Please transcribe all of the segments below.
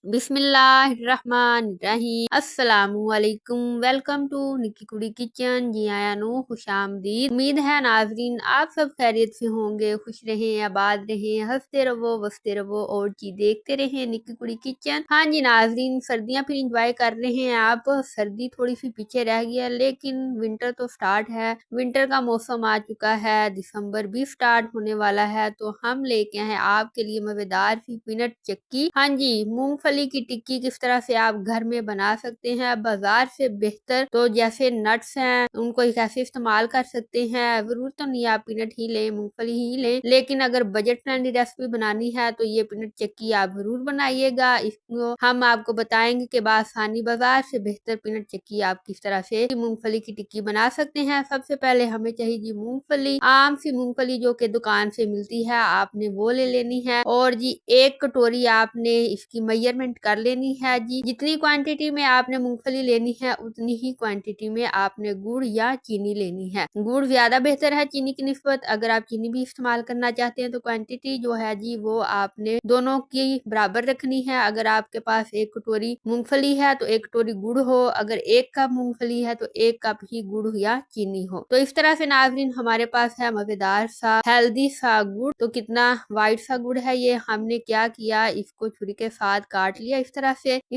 बिस्मिल्लाहिर्रहमानिर्रहीम अस्सलामुअलैकुम। Welcome to निकी कुड़ी किचन। जी आया नो खुशामदीद। उम्मीद है नाजरीन आप सब खैरियत से होंगे, खुश रहें, आबाद रहें, हंसते रहो, बसते रहो और जी देखते रहें निकी कुड़ी किचन। हाँ जी नाजरीन, सर्दियाँ फिर इंजॉय कर रहे हैं आप। सर्दी थोड़ी सी पीछे रह गई है, लेकिन विंटर तो स्टार्ट है। विंटर का मौसम आ चुका है, दिसंबर भी स्टार्ट होने वाला है, तो हम लेके आए आपके लिए मजेदार सी पीनट चक्की। हाँ जी, मूंगफली की टिक्की किस तरह से आप घर में बना सकते हैं बाजार से बेहतर। तो जैसे नट्स हैं उनको कैसे इस्तेमाल कर सकते हैं। जरूर तो नहीं आप पीनट ही लें, मूंगफली ही लें, लेकिन अगर बजट फ्रेंडली रेसिपी बनानी है तो ये पीनट चक्की आप जरूर बनाइएगा। इसको हम आपको बताएंगे कि बासानी बाजार से बेहतर पीनट चक्की आप किस तरह से मूंगफली की टिक्की बना सकते हैं। सबसे पहले हमें चाहिए जी मूंगफली, आम सी मूंगफली जो कि दुकान से मिलती है, आपने वो ले लेनी है। और जी एक कटोरी आपने इसकी मेजरमेंट कर लेनी है। जी जितनी क्वांटिटी में आपने मूंगफली लेनी है उतनी ही क्वांटिटी में आपने गुड़ या चीनी लेनी है। गुड़ ज्यादा बेहतर है चीनी की निस्बत। अगर आप चीनी भी इस्तेमाल करना चाहते हैं तो क्वांटिटी जो है जी वो आपने दोनों की बराबर रखनी है। अगर आपके पास एक कटोरी मूंगफली है तो एक कटोरी गुड़ हो, अगर एक कप मूंगफली है तो एक कप ही गुड़ या चीनी हो। तो इस तरह से नाजरीन हमारे पास है मजेदार सा हेल्दी सा गुड़। तो कितना वाइट सा गुड़ है ये, हमने क्या किया, इसको छुरी के साथ काट लिया इस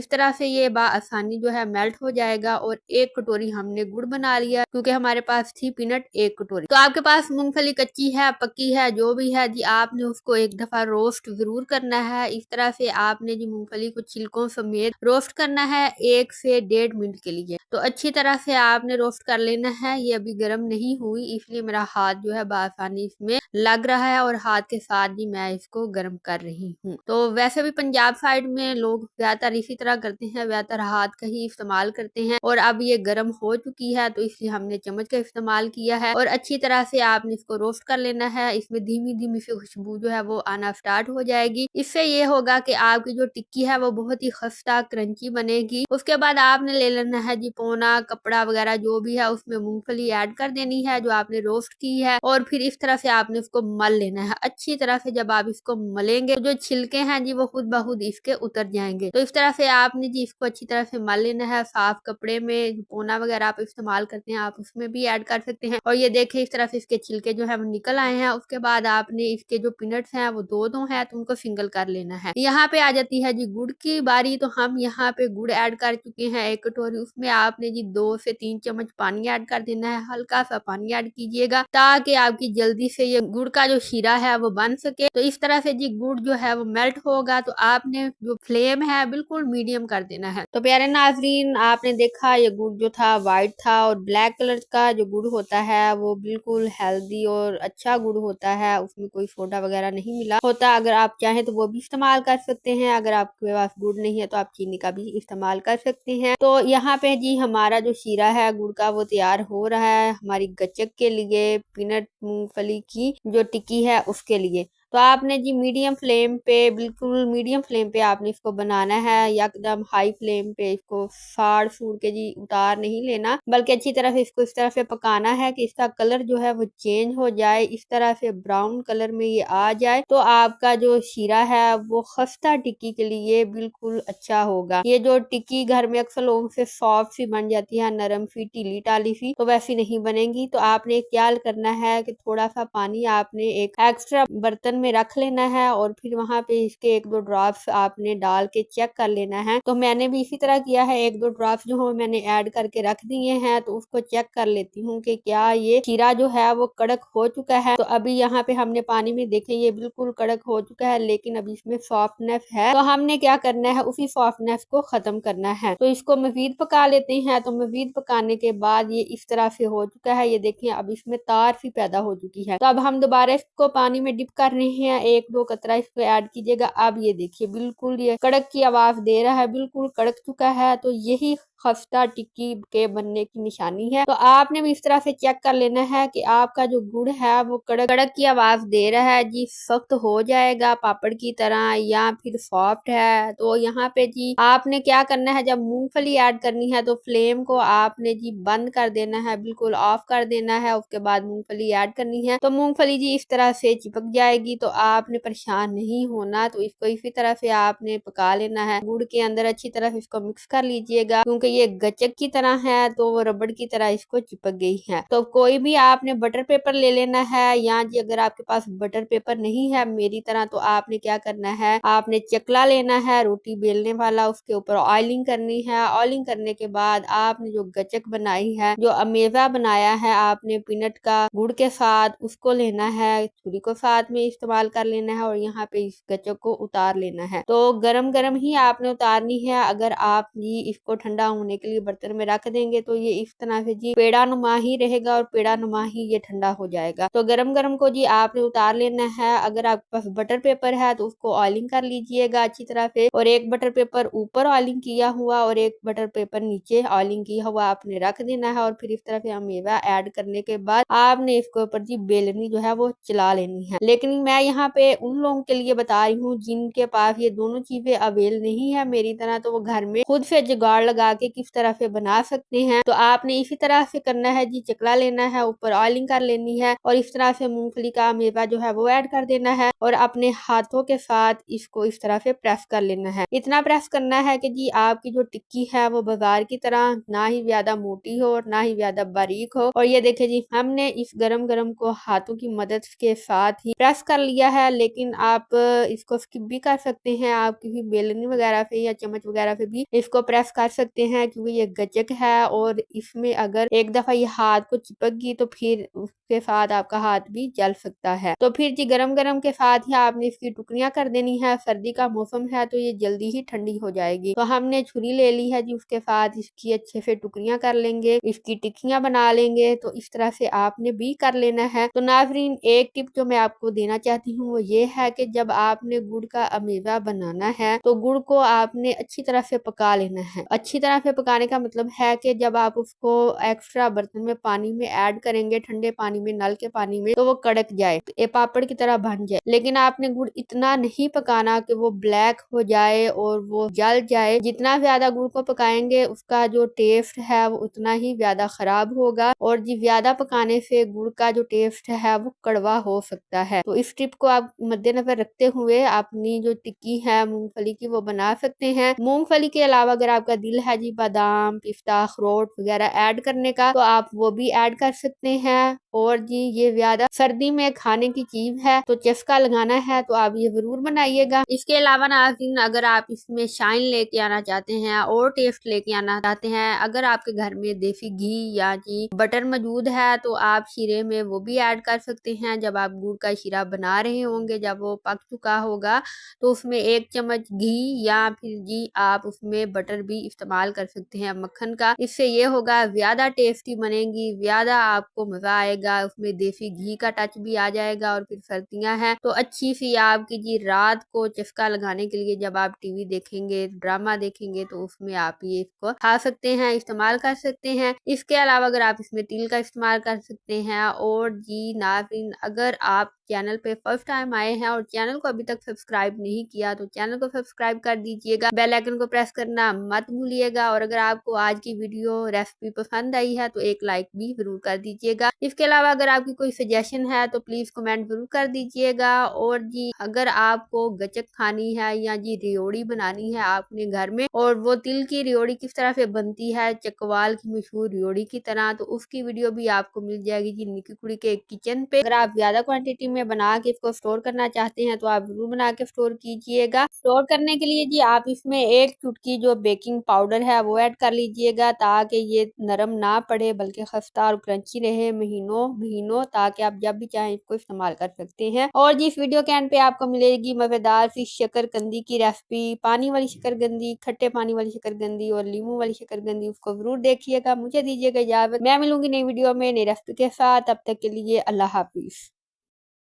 तरह से ये आसानी जो है मेल्ट हो जाएगा। और एक कटोरी हमने गुड़ बना लिया, क्योंकि हमारे पास थी पीनट एक कटोरी। तो आपके पास मूंगफली कच्ची है पक्की है जो भी है जी, आपने उसको एक दफा रोस्ट जरूर करना है। इस तरह से आपने जी मूंगफली को छिलकों समेत रोस्ट करना है 1 से 1.5 मिनट के लिए। तो अच्छी तरह से आपने रोस्ट कर लेना है। ये अभी गर्म नहीं हुई, इसलिए मेरा हाथ जो है आसानी इसमें लग रहा है और हाथ के साथ ही मैं इसको गर्म कर रही हूँ। तो वैसे भी पंजाब साइड में लोग ज्यादातर इसी तरह करते हैं, ज्यादातर हाथ का ही इस्तेमाल करते हैं। और अब ये गर्म हो चुकी है तो इसलिए हमने चम्मच का इस्तेमाल किया है। और अच्छी तरह से आपने इसको रोस्ट कर लेना है। इसमें धीमी धीमी सी खुशबू जो है वो आना स्टार्ट हो जाएगी। इससे ये होगा कि आपकी जो टिक्की है वो बहुत ही खस्ता क्रंची बनेगी। उसके बाद आपने ले लेना है जी पोना कपड़ा वगैरह जो भी है, उसमें मूंगफली ऐड कर देनी है जो आपने रोस्ट की है। और फिर इस तरह से आपने उसको मल लेना है अच्छी तरह से। जब आप इसको मलेंगे तो जो छिलके हैं जी वो खुद ब खुद इसके उतर जाएंगे। तो इस तरह से आपने जी इसको अच्छी तरह से मल लेना है। साफ कपड़े में पोना वगैरह आप इस्तेमाल करते हैं आप उसमें भी ऐड कर सकते हैं। और ये देखें इस तरह से इसके छिलके जो है वो निकल आए हैं। उसके बाद आपने इसके जो पीनट्स हैं वो दो है तो उनको सिंगल कर लेना है। यहाँ पे आ जाती है जी गुड़ की बारी। तो हम यहाँ पे गुड़ ऐड कर चुके हैं एक कटोरी। उसमें आपने जी 2 से 3 चम्मच पानी ऐड कर देना है। हल्का सा पानी ऐड कीजिएगा ताकि आपकी जल्दी से ये गुड़ का जो शीरा है वो बन सके। तो इस तरह से जी गुड़ जो है वो मेल्ट होगा। तो आपने जो फ्लेम है बिल्कुल मीडियम कर देना है। तो प्यारे नाजरीन आपने देखा ये गुड़ जो था व्हाइट था। और ब्लैक कलर का जो गुड़ होता है वो बिल्कुल हेल्दी और अच्छा गुड़ होता है, उसमें कोई सोडा वगैरह नहीं मिला होता। अगर आप चाहें तो वो भी इस्तेमाल कर सकते हैं। अगर आपके पास गुड़ नहीं है तो आप चीनी का भी इस्तेमाल कर सकते हैं। तो यहाँ पे जी हमारा जो शीरा है गुड़ का वो तैयार हो रहा है हमारी गचक के लिए, पीनट मूंगफली की जो टिक्की है उसके लिए। तो आपने जी मीडियम फ्लेम पे, बिल्कुल मीडियम फ्लेम पे आपने इसको बनाना है। एकदम हाई फ्लेम पे इसको फाड़ फूड़ के जी उतार नहीं लेना, बल्कि अच्छी तरह से इसको इस तरह से पकाना है कि इसका कलर जो है वो चेंज हो जाए, इस तरह से ब्राउन कलर में ये आ जाए। तो आपका जो शीरा है वो खस्ता टिक्की के लिए बिल्कुल अच्छा होगा। ये जो टिक्की घर में अक्सर लोगों से सॉफ्ट सी बन जाती है, नरम सी टीली टाली सी, तो वैसी नहीं बनेगी। तो आपने क्या करना है कि थोड़ा सा पानी आपने एक एक्स्ट्रा बर्तन में रख लेना है और फिर वहां पे इसके 1-2 ड्रॉप्स आपने डाल के चेक कर लेना है। तो मैंने भी इसी तरह किया है, 1-2 ड्रॉप्स जो हो मैंने ऐड करके रख दिए हैं। तो उसको चेक कर लेती हूँ कि क्या ये शीरा जो है वो कड़क हो चुका है। तो अभी यहाँ पे हमने पानी में देखे ये बिल्कुल कड़क हो चुका है, लेकिन अभी इसमें सॉफ्टनेस है। तो हमने क्या करना है, उसी सॉफ्टनेस को खत्म करना है। तो इसको मजीद पका लेते हैं। तो मजीद पकाने के बाद ये इस तरह से हो चुका है। ये देखिए अब इसमें तार सी पैदा हो चुकी है। तो अब हम दोबारा इसको पानी में डिप कर रहे हैं, 1-2 कतरा इसको ऐड कीजिएगा। अब ये देखिए बिल्कुल ये कड़क की आवाज दे रहा है, बिल्कुल कड़क चुका है। तो यही खस्ता टिक्की के बनने की निशानी है। तो आपने भी इस तरह से चेक कर लेना है कि आपका जो गुड़ है वो कड़क कड़क की आवाज दे रहा है जी, सख्त हो जाएगा पापड़ की तरह या फिर सॉफ्ट है। तो यहाँ पे जी आपने क्या करना है, जब मूंगफली ऐड करनी है तो फ्लेम को आपने जी बंद कर देना है, बिल्कुल ऑफ कर देना है। उसके बाद मूंगफली ऐड करनी है। तो मूंगफली जी इस तरह से चिपक जाएगी, तो आपने परेशान नहीं होना। तो इसको इसी तरह से आपने पका लेना है। गुड़ के अंदर अच्छी तरह से इसको मिक्स कर लीजिएगा, क्योंकि ये गचक की तरह है तो वो रबड़ की तरह इसको चिपक गई है। तो कोई भी आपने बटर पेपर ले लेना है, या जी अगर आपके पास बटर पेपर नहीं है मेरी तरह, तो आपने क्या करना है, आपने चकला लेना है रोटी बेलने वाला, उसके ऊपर ऑयलिंग करनी है। ऑयलिंग करने के बाद आपने जो गचक बनाई है, जो अमेजा बनाया है आपने पीनट का गुड़ के साथ, उसको लेना है, छुरी को साथ में इस्तेमाल कर लेना है और यहाँ पे इस गचक को उतार लेना है। तो गरम गरम ही आपने उतारनी है। अगर आप जी इसको ठंडा होने के लिए बर्तन में रख देंगे तो ये इस तरह से जी पेड़ा नुमा ही रहेगा और पेड़ा नुमा ही ये ठंडा हो जाएगा। तो गरम गरम को जी आपने उतार लेना है। अगर आपके पास बटर पेपर है तो उसको ऑयलिंग कर लीजिएगा अच्छी तरह से, और एक बटर पेपर ऊपर ऑयलिंग किया हुआ और एक बटर पेपर नीचे ऑयलिंग किया हुआ आपने रख देना है। और फिर इस तरह से अमेवा ऐड करने के बाद आपने इसके ऊपर जी बेलनी जो है वो चला लेनी है। लेकिन मैं यहाँ पे उन लोगों के लिए बता रही हूँ जिनके पास ये दोनों चीजें अवेल नहीं है मेरी तरह, तो वो घर में खुद से जुगाड़ लगा के किस तरह से बना सकते हैं। तो आपने इसी तरह से करना है जी, चकला लेना है, ऊपर ऑयलिंग कर लेनी है और इस तरह से मूंगफली का मेवा जो है वो ऐड कर देना है और अपने हाथों के साथ इसको इस तरह से प्रेस कर लेना है। इतना प्रेस करना है कि जी आपकी जो टिक्की है वो बाजार की तरह ना ही ज्यादा मोटी हो और ना ही ज्यादा बारीक हो। और ये देखे जी हमने इस गरम गरम को हाथों की मदद के साथ ही प्रेस कर लिया है। लेकिन आप इसको स्किप भी कर सकते हैं, आप किसी बेलनी वगैरह से या चम्मच वगैरह से भी इसको प्रेस कर सकते हैं, क्योंकि ये गचक है और इसमें अगर एक दफा ये हाथ को चिपक गई तो फिर उसके साथ आपका हाथ भी जल सकता है। तो फिर जी गरम गरम के साथ ही आपने इसकी टुकड़ियां कर देनी है। सर्दी का मौसम है तो ये जल्दी ही ठंडी हो जाएगी। तो हमने छुरी ले ली है जी, उसके साथ इसकी अच्छे से टुकड़ियां कर लेंगे, इसकी टिक्कियां बना लेंगे। तो इस तरह से आपने भी कर लेना है। तो नाज़रीन एक टिप जो मैं आपको देना चाहती हूँ वो ये है कि जब आपने गुड़ का अमेवा बनाना है तो गुड़ को आपने अच्छी तरह से पका लेना है। अच्छी तरह से पकाने का मतलब है कि जब आप उसको एक्स्ट्रा बर्तन में पानी में ऐड करेंगे, ठंडे पानी में, नल के पानी में, तो वो कड़क जाए, ये पापड़ की तरह बन जाए। लेकिन आपने गुड़ इतना नहीं पकाना कि वो ब्लैक हो जाए और वो जल जाए। जितना ज्यादा गुड़ को पकाएंगे उसका जो टेस्ट है वो उतना ही ज्यादा खराब होगा, और जी ज्यादा पकाने से गुड़ का जो टेस्ट है वो कड़वा हो सकता है। तो इस टिप को आप मद्देनजर रखते हुए अपनी जो टिक्की है मूंगफली की वो बना सकते हैं। मूंगफली के अलावा अगर आपका दिल है जी बादाम, पिस्ता, अखरोट वगैरह ऐड करने का तो आप वो भी ऐड कर सकते हैं। और जी ये ज्यादा सर्दी में खाने की चीज है, तो चस्का लगाना है तो आप ये जरूर बनाइएगा। इसके अलावा नाज़रीन अगर आप इसमें शाइन लेके आना चाहते हैं और टेस्ट लेके आना चाहते हैं, अगर आपके घर में देसी घी या जी बटर मौजूद है तो आप शीरे में वो भी ऐड कर सकते हैं। जब आप गुड़ का शीरा बना रहे होंगे, जब वो पक चुका होगा, तो उसमें 1 चम्मच घी या फिर जी आप उसमें बटर भी इस्तेमाल कर सकते हैं, मक्खन का। इससे ये होगा ज्यादा टेस्टी बनेगी, ज्यादा आपको मजा आएगा, उसमें देसी घी का टच भी आ जाएगा। और फिर सर्दियां हैं तो अच्छी सी आपकी जी रात को चस्का लगाने के लिए जब आप टीवी देखेंगे, ड्रामा देखेंगे, तो उसमें आप ये इसको खा सकते हैं, इस्तेमाल कर सकते हैं। इसके अलावा अगर आप इसमें तिल का इस्तेमाल कर सकते हैं। और जी नाज़रीन अगर आप चैनल पे फर्स्ट टाइम आए हैं और चैनल को अभी तक सब्सक्राइब नहीं किया तो चैनल को सब्सक्राइब कर दीजिएगा, बेल आइकन को प्रेस करना मत भूलिएगा। और अगर आपको आज की वीडियो रेसिपी पसंद आई है तो एक लाइक भी जरूर कर दीजिएगा। इसके अलावा अगर आपकी कोई सजेशन है तो प्लीज कमेंट जरूर कर दीजिएगा। और जी अगर आपको गचक खानी है या जी रियोड़ी बनानी है अपने घर में, और वो तिल की रियोड़ी किस तरह से बनती है चकवाल की मशहूर रियोड़ी की तरह, तो उसकी वीडियो भी आपको मिल जाएगी जी निकी कुड़ी के किचन पे। अगर आप ज्यादा क्वांटिटी में बना के इसको स्टोर करना चाहते हैं तो आप जरूर बना के स्टोर कीजिएगा। स्टोर करने के लिए जी आप इसमें 1 चुटकी जो बेकिंग पाउडर है वो ऐड कर लीजिएगा, ताकि ये नरम ना पड़े बल्कि खस्ता और क्रंची रहे महीनों महीनों, ताकि आप जब भी चाहें इसको इस्तेमाल कर सकते हैं। और जी इस वीडियो के एंड पे आपको मिलेगी मजेदार सी शकरकंदी की रेसिपी, पानी वाली शकरकंदी, खट्टे पानी वाली शकरकंदी और लीमू वाली शकरकंदी, उसको जरूर देखिएगा। मुझे दीजिएगा इजाजत, मैं मिलूंगी नई वीडियो में नई रेसिपी के साथ। तब तक के लिए अल्लाह हाफिज।